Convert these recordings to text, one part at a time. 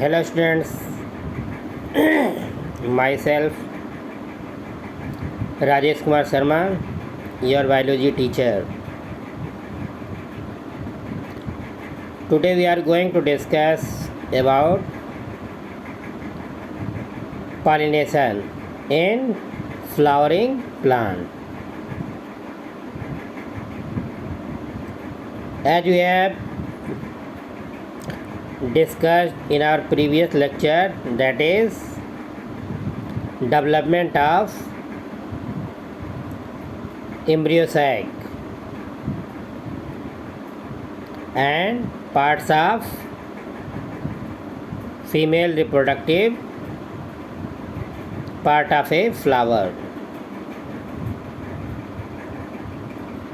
Hello students, myself Rajesh Kumar Sharma, your biology teacher. Today we are going to discuss about pollination in flowering plant. As we have discussed in our previous lecture, that is development of embryo sac and parts of female reproductive part of a flower,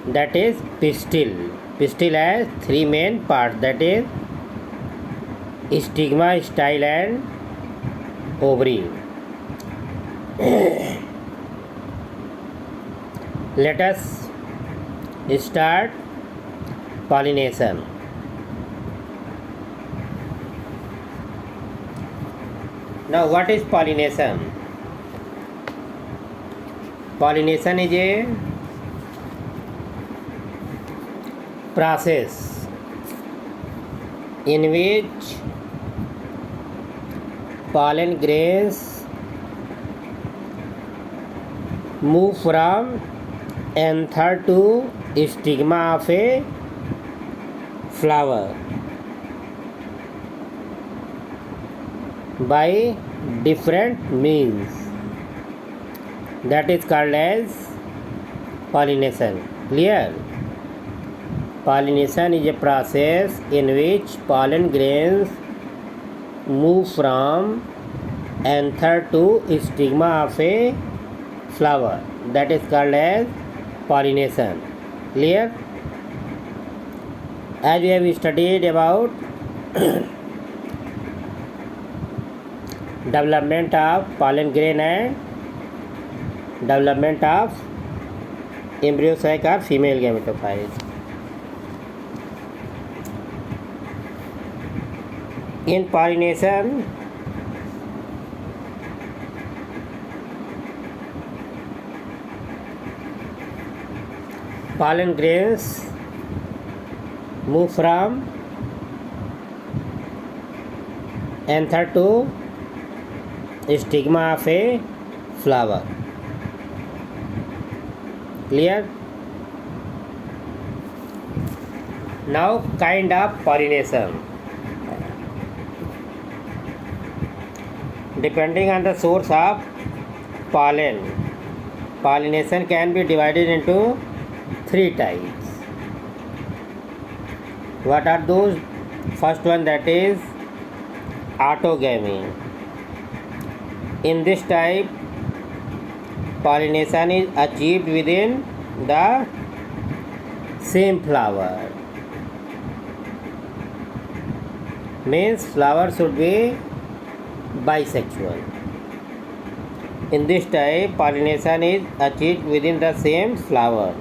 that is pistil. Pistil has three main parts, that is stigma, style and ovary. Let us start pollination. Now what is pollination? Pollination is a process in which pollen grains move from anther to stigma of a flower by different means, that is called as pollination. Clear? Pollination is a process in which pollen grains move from anther to stigma of a flower, that is called as pollination. Clear? As we have studied about development of pollen grain and development of embryo sac or female gametophyte. In pollination, pollen grains move from anther to stigma of a flower. Clear? Now kind of pollination. Depending on the source of pollen, pollination can be divided into three types. What are those? First one, that is autogamy. In this type, pollination is achieved within the same flower. Means flower should be bisexual. In this type, pollination is achieved within the same flower.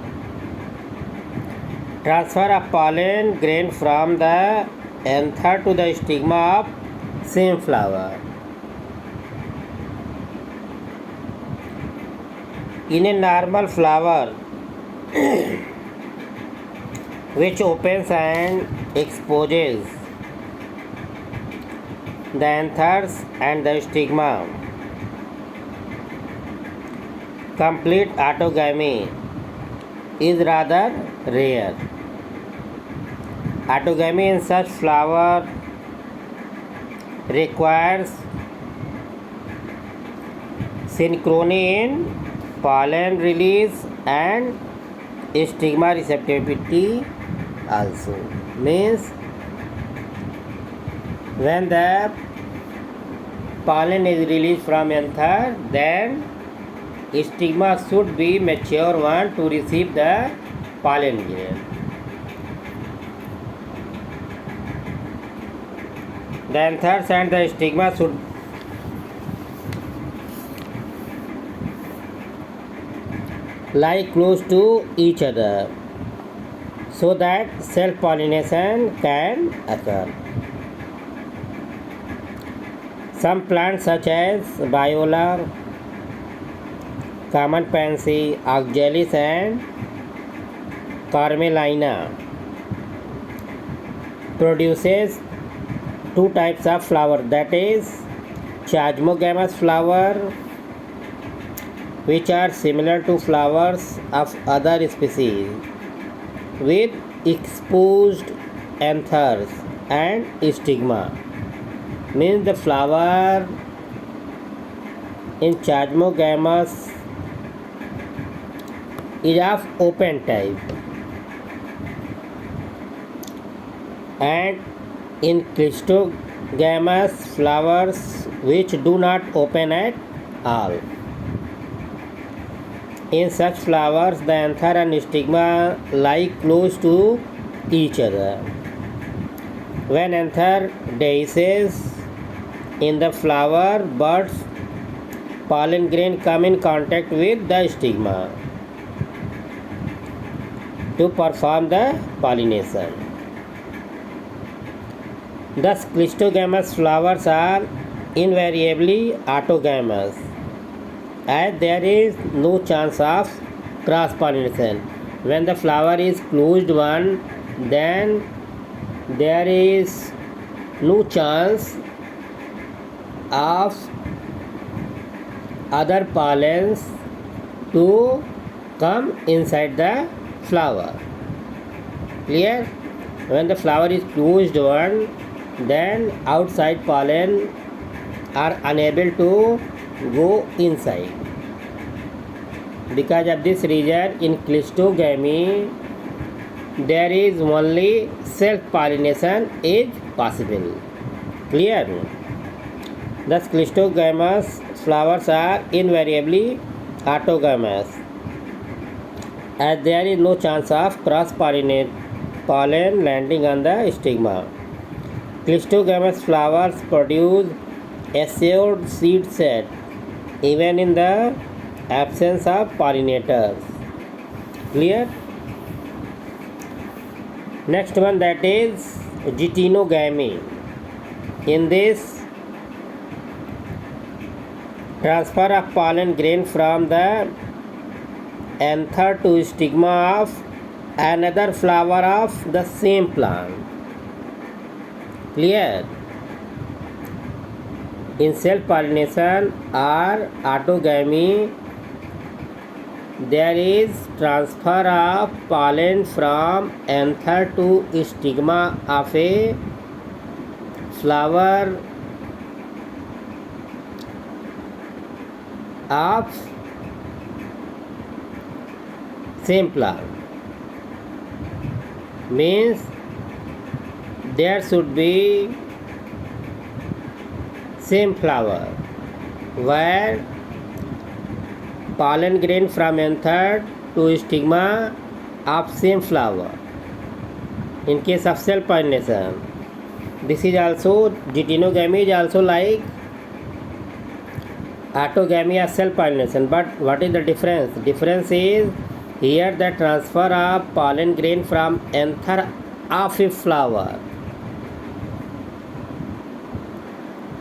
Transfer of pollen grain from the anther to the stigma of same flower. In a normal flower which opens and exposes the anthers and the stigma, complete autogamy is rather rare. Autogamy in such flower requires synchrony in pollen release and stigma receptivity also. Means when the pollen is released from anther, then stigma should be mature one to receive the pollen grain. The anthers and the stigma should lie close to each other so that self-pollination can occur. Some plants such as Viola, common pansy, oxalis and Carmelina produces two types of flower, that is chasmogamous flower, which are similar to flowers of other species with exposed anthers and stigma. Means the flower in chasmogamous is of open type, and in clistogamous flowers which do not open at all. In such flowers, the anther and stigma lie close to each other. When anther dehisces in the flower buds, pollen grain come in contact with the stigma to perform the pollination. Thus, clistogamous flowers are invariably autogamous, as there is no chance of cross pollination. When the flower is closed one, then there is no chance of other pollens to come inside the flower. Clear? When the flower is closed one, then outside pollen are unable to go inside. Because of this reason, in clistogamy there is only self-pollination is possible. Clear? Thus clistogamous flowers are invariably autogamous, as there is no chance of cross-pollen landing on the stigma. Clistogamous flowers produce assured seed set even in the absence of pollinators. Clear? Next one, that is geitonogamy. In this, transfer of pollen grain from the anther to stigma of another flower of the same plant. Clear? In self-pollination or autogamy, there is transfer of pollen from anther to stigma of a flower of same plant. Means there should be same flower where pollen grain from anther to stigma of same flower. In case of self pollination, this is also geitonogamy is also like autogamy or self pollination. But what is the difference? Difference is here the transfer of pollen grain from anther of a flower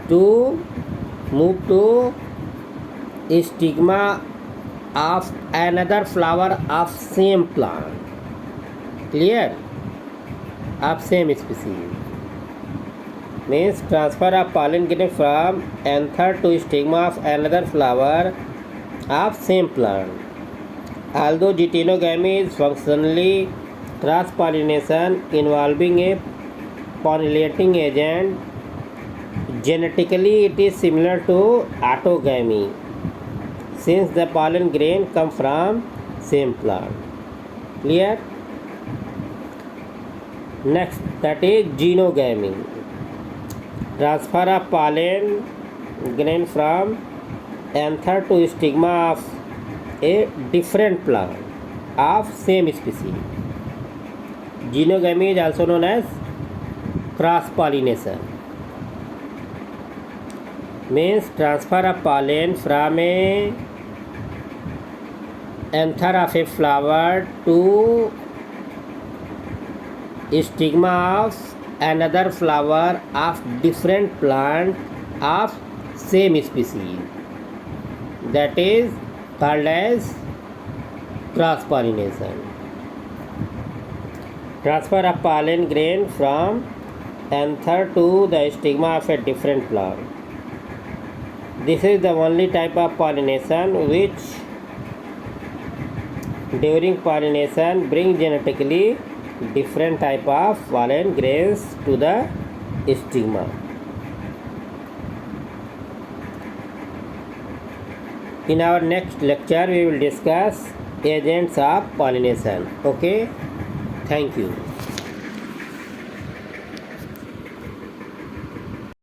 to move to stigma of another flower of same plant. Clear? Of same species. Means transfer of pollen grain from anther to stigma of another flower of same plant. Although geitonogamy is functionally cross pollination involving a pollinating agent, genetically it is similar to autogamy, since the pollen grain come from same plant. Clear? Next, that is genogamy. Transfer of pollen grain from anther to stigma of a different plant of same species. Genogamy is also known as cross pollination. Means transfer of pollen from a anther of a flower to stigma of another flower of different plant of same species. That is called as cross pollination. Transfer of pollen grain from anther to the stigma of a different plant. This is the only type of pollination which during pollination bring genetically different type of pollen grains to the stigma. In our next lecture we will discuss agents of pollination. Okay, thank you.